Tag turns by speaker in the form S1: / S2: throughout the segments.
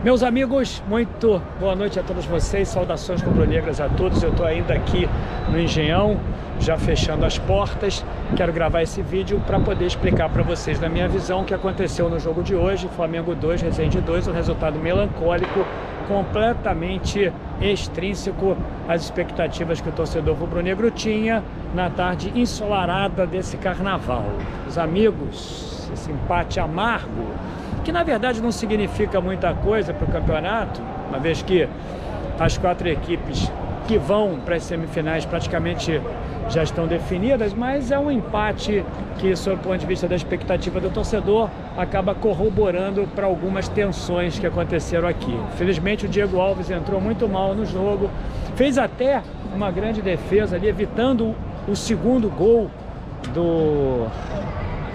S1: Meus amigos, muito boa noite a todos vocês, saudações rubro-negras a todos. Eu estou ainda aqui no Engenhão, já fechando as portas. Quero gravar esse vídeo para poder explicar para vocês, na minha visão, o que aconteceu no jogo de hoje. Flamengo 2, Resende 2, um resultado melancólico, completamente extrínseco às expectativas que o torcedor rubro-negro tinha na tarde ensolarada desse carnaval. Os amigos, esse empate amargo, que na verdade não significa muita coisa para o campeonato, uma vez que as 4 equipes que vão para as semifinais praticamente já estão definidas, mas é um empate que, sob o ponto de vista da expectativa do torcedor, acaba corroborando para algumas tensões que aconteceram aqui. Felizmente o Diego Alves entrou muito mal no jogo, fez até uma grande defesa ali, evitando o segundo gol do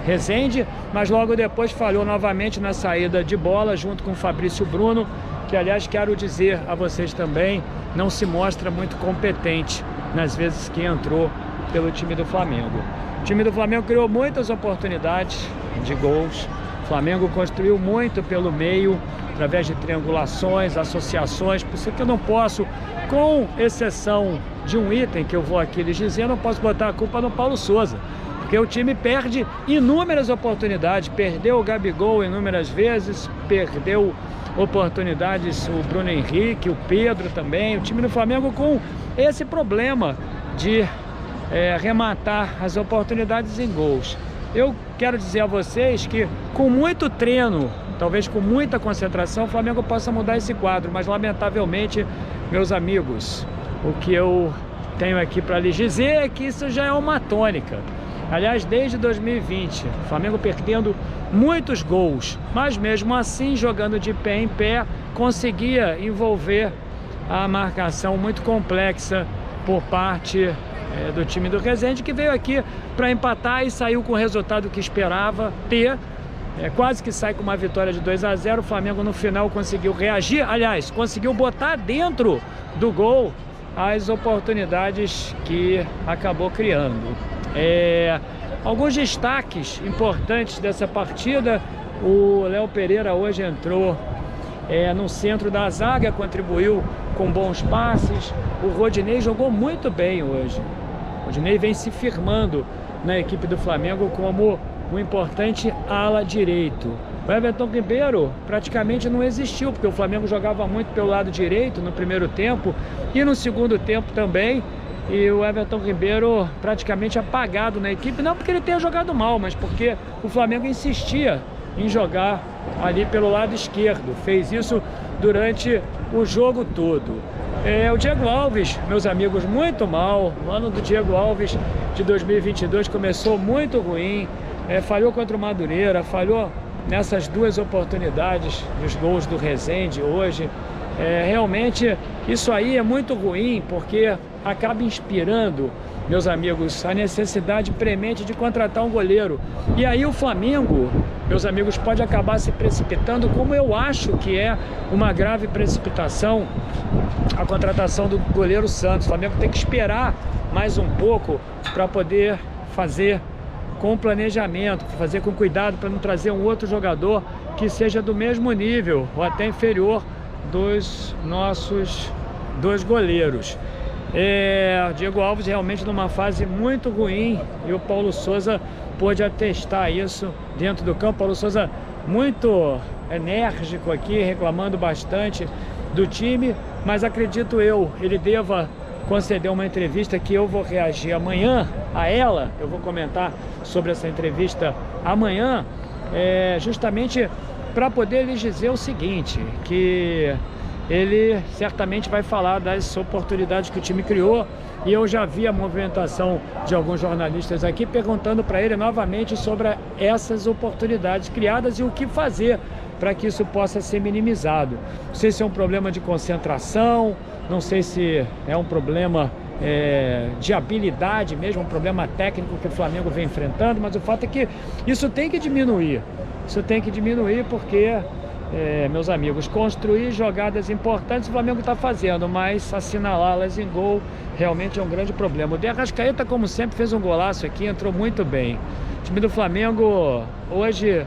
S1: Resende, mas logo depois falhou novamente na saída de bola junto com o Fabrício Bruno, que aliás quero dizer a vocês também, não se mostra muito competente nas vezes que entrou pelo time do Flamengo. O time do Flamengo criou muitas oportunidades de gols, o Flamengo construiu muito pelo meio, através de triangulações, associações, por isso que eu não posso, com exceção de um item que eu vou aqui lhes dizer, não posso botar a culpa no Paulo Souza, porque o time perde inúmeras oportunidades, perdeu o Gabigol inúmeras vezes, perdeu oportunidades o Bruno Henrique, o Pedro também, o time do Flamengo com esse problema de rematar as oportunidades em gols. Eu quero dizer a vocês que com muito treino, talvez com muita concentração, o Flamengo possa mudar esse quadro, mas lamentavelmente, meus amigos, o que eu tenho aqui para lhes dizer é que isso já é uma tônica. Aliás, desde 2020, o Flamengo perdendo muitos gols, mas mesmo assim, jogando de pé em pé, conseguia envolver a marcação muito complexa por parte do time do Resende, que veio aqui para empatar e saiu com o resultado que esperava ter. Quase que sai com uma vitória de 2-0, o Flamengo no final conseguiu reagir, aliás, conseguiu botar dentro do gol as oportunidades que acabou criando. Alguns destaques importantes dessa partida: o Léo Pereira hoje entrou no centro da zaga, contribuiu com bons passes. O Rodinei jogou muito bem hoje. O Rodinei vem se firmando na equipe do Flamengo como um importante ala direito. O Everton Ribeiro praticamente não existiu, porque o Flamengo jogava muito pelo lado direito no primeiro tempo e no segundo tempo também. E o Everton Ribeiro praticamente apagado na equipe, não porque ele tenha jogado mal, mas porque o Flamengo insistia em jogar ali pelo lado esquerdo. Fez isso durante o jogo todo. O Diego Alves, meus amigos, muito mal. O ano do Diego Alves de 2022 começou muito ruim. Falhou contra o Madureira, falhou nessas 2 oportunidades dos gols do Resende hoje. Realmente isso aí é muito ruim, porque acaba inspirando, meus amigos, a necessidade premente de contratar um goleiro. E aí o Flamengo, meus amigos, pode acabar se precipitando, como eu acho que é uma grave precipitação a contratação do goleiro Santos. O Flamengo tem que esperar mais um pouco para poder fazer com planejamento, fazer com cuidado para não trazer um outro jogador que seja do mesmo nível ou até inferior dos nossos 2 goleiros. O Diego Alves realmente numa fase muito ruim e o Paulo Souza pôde atestar isso dentro do campo. Paulo Souza muito enérgico aqui, reclamando bastante do time, mas acredito ele deva conceder uma entrevista que eu vou reagir amanhã a ela. Eu vou comentar sobre essa entrevista amanhã, justamente para poder lhes dizer o seguinte, que ele certamente vai falar das oportunidades que o time criou, e eu já vi a movimentação de alguns jornalistas aqui perguntando para ele novamente sobre essas oportunidades criadas e o que fazer para que isso possa ser minimizado. Não sei se é um problema de concentração, não sei se é um problema de habilidade mesmo, um problema técnico que o Flamengo vem enfrentando, mas o fato é que isso tem que diminuir. Isso tem que diminuir porque, meus amigos, construir jogadas importantes o Flamengo está fazendo, mas assinalá-las em gol realmente é um grande problema. O De Arrascaeta, como sempre, fez um golaço aqui, entrou muito bem. O time do Flamengo hoje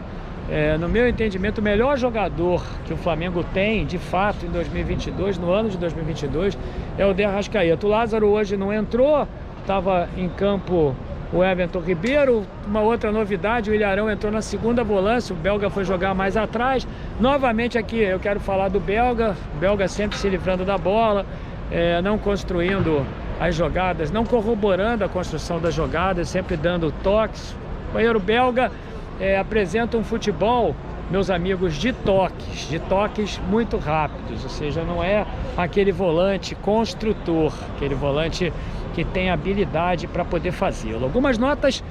S1: no meu entendimento, o melhor jogador que o Flamengo tem, de fato, em 2022, no ano de 2022, é o De Arrascaeta. O Lázaro hoje não entrou, estava em campo o Everton Ribeiro. Uma outra novidade, o Ilharão entrou na segunda volância, o belga foi jogar mais atrás. Novamente aqui eu quero falar do belga, o belga sempre se livrando da bola, não construindo as jogadas, não corroborando a construção das jogadas, sempre dando toques. O companheiro belga apresenta um futebol, meus amigos, de toques muito rápidos, ou seja, não é aquele volante construtor, aquele volante que tem habilidade para poder fazê-lo. Algumas notas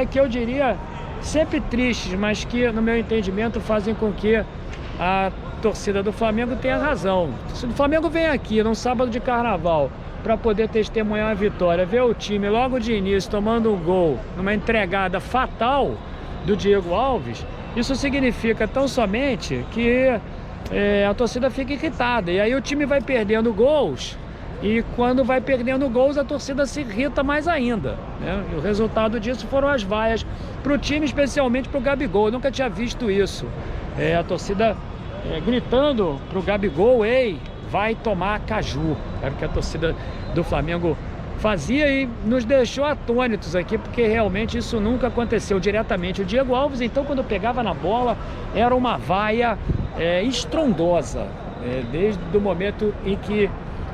S1: que eu diria sempre tristes, mas que no meu entendimento fazem com que a torcida do Flamengo tenha razão. A torcida do Flamengo vem aqui num sábado de carnaval para poder testemunhar a vitória, ver o time logo de início tomando um gol numa entregada fatal do Diego Alves. Isso significa tão somente que a torcida fica irritada, e aí o time vai perdendo gols, e quando vai perdendo gols a torcida se irrita mais ainda, né? E o resultado disso foram as vaias para o time, especialmente para o Gabigol. Eu nunca tinha visto isso, a torcida gritando para o Gabigol: ei, vai tomar caju. Era o que a torcida do Flamengo fazia e nos deixou atônitos aqui, porque realmente isso nunca aconteceu diretamente. O Diego Alves, então, quando pegava na bola, era uma vaia estrondosa, desde o momento em que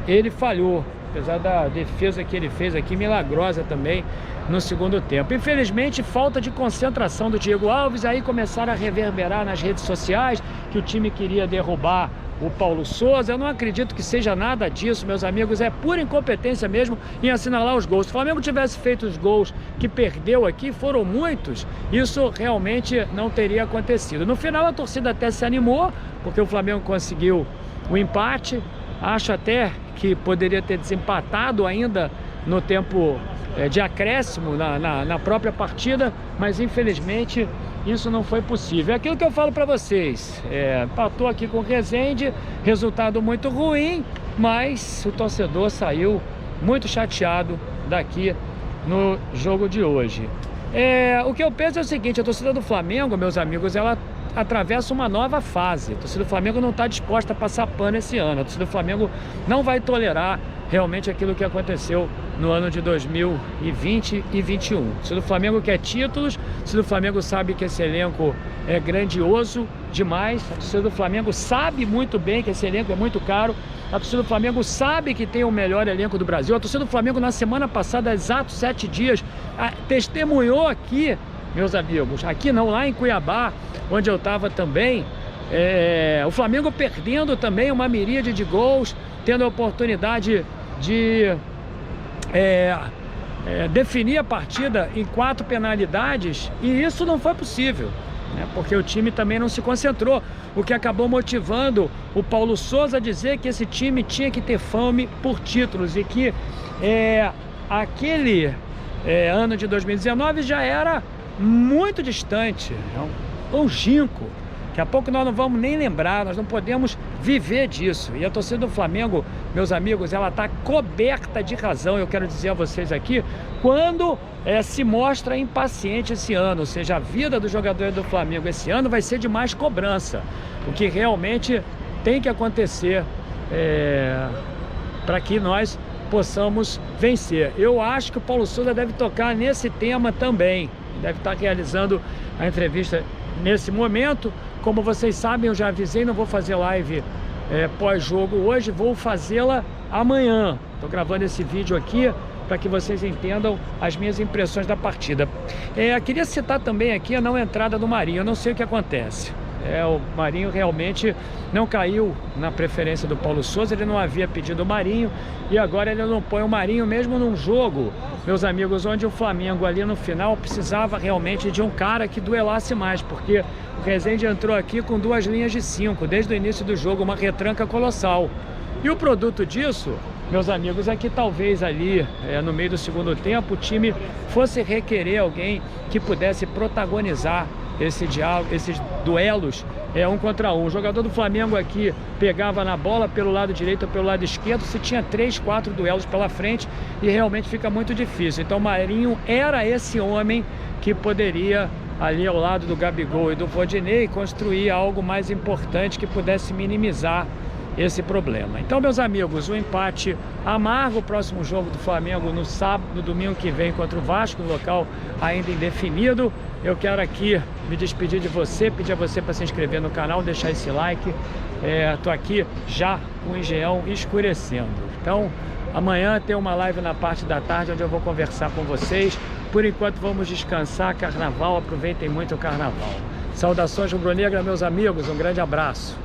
S1: ele falhou, apesar da defesa que ele fez aqui, milagrosa também, no segundo tempo. Infelizmente, falta de concentração do Diego Alves, aí começaram a reverberar nas redes sociais que o time queria derrubar o Paulo Souza. Eu não acredito que seja nada disso, meus amigos, é pura incompetência mesmo em assinalar os gols. Se o Flamengo tivesse feito os gols que perdeu aqui, foram muitos, isso realmente não teria acontecido. No final a torcida até se animou, porque o Flamengo conseguiu o empate. Acho até que poderia ter desempatado ainda no tempo de acréscimo na própria partida, mas infelizmente isso não foi possível. É aquilo que eu falo para vocês, empatou aqui com o Resende, resultado muito ruim, mas o torcedor saiu muito chateado daqui no jogo de hoje. O que eu penso é o seguinte: a torcida do Flamengo, meus amigos, ela atravessa uma nova fase. A torcida do Flamengo não está disposta a passar pano esse ano. A torcida do Flamengo não vai tolerar realmente aquilo que aconteceu no ano de 2020 e 2021. A torcida do Flamengo quer títulos, a torcida do Flamengo sabe que esse elenco é grandioso demais, a torcida do Flamengo sabe muito bem que esse elenco é muito caro, a torcida do Flamengo sabe que tem o melhor elenco do Brasil. A torcida do Flamengo, na semana passada, há exatos 7 dias, testemunhou aqui, meus amigos, aqui não, lá em Cuiabá, onde eu estava também, o Flamengo perdendo também uma miríade de gols, tendo a oportunidade de definir a partida em 4 penalidades, e isso não foi possível, né? Porque o time também não se concentrou, o que acabou motivando o Paulo Souza a dizer que esse time tinha que ter fome por títulos, e que aquele ano de 2019 já era muito distante, longínquo. Daqui a pouco nós não vamos nem lembrar, nós não podemos viver disso. E a torcida do Flamengo, meus amigos, ela está coberta de razão, eu quero dizer a vocês aqui, quando se mostra impaciente esse ano. Ou seja, a vida dos jogadores do Flamengo esse ano vai ser de mais cobrança, o que realmente tem que acontecer para que nós possamos vencer. Eu acho que o Paulo Souza deve tocar nesse tema também, deve estar realizando a entrevista nesse momento. Como vocês sabem, eu já avisei, não vou fazer live pós-jogo hoje, vou fazê-la amanhã. Estou gravando esse vídeo aqui para que vocês entendam as minhas impressões da partida. Queria citar também aqui a não entrada do Marinho. Eu não sei o que acontece. O Marinho realmente não caiu na preferência do Paulo Souza, ele não havia pedido o Marinho, e agora ele não põe o Marinho mesmo num jogo, meus amigos, onde o Flamengo ali no final precisava realmente de um cara que duelasse mais, porque o Resende entrou aqui com 2 linhas de 5, desde o início do jogo, uma retranca colossal. E o produto disso, meus amigos, é que talvez ali, no meio do segundo tempo, o time fosse requerer alguém que pudesse protagonizar esses duelos 1 contra 1. O jogador do Flamengo aqui pegava na bola pelo lado direito ou pelo lado esquerdo, se tinha 3, 4 duelos pela frente, e realmente fica muito difícil. Então o Marinho era esse homem que poderia ali ao lado do Gabigol e do Rodinei, construir algo mais importante que pudesse minimizar esse problema. Então, meus amigos, um empate amargo. O próximo jogo do Flamengo no sábado, no domingo que vem contra o Vasco, no local ainda indefinido. Eu quero aqui me despedir de você, pedir a você para se inscrever no canal, deixar esse like. Tô aqui já com o Engenhão escurecendo. Então, amanhã tem uma live na parte da tarde onde eu vou conversar com vocês. Por enquanto vamos descansar, carnaval, aproveitem muito o carnaval. Saudações rubro-negra, meus amigos, um grande abraço.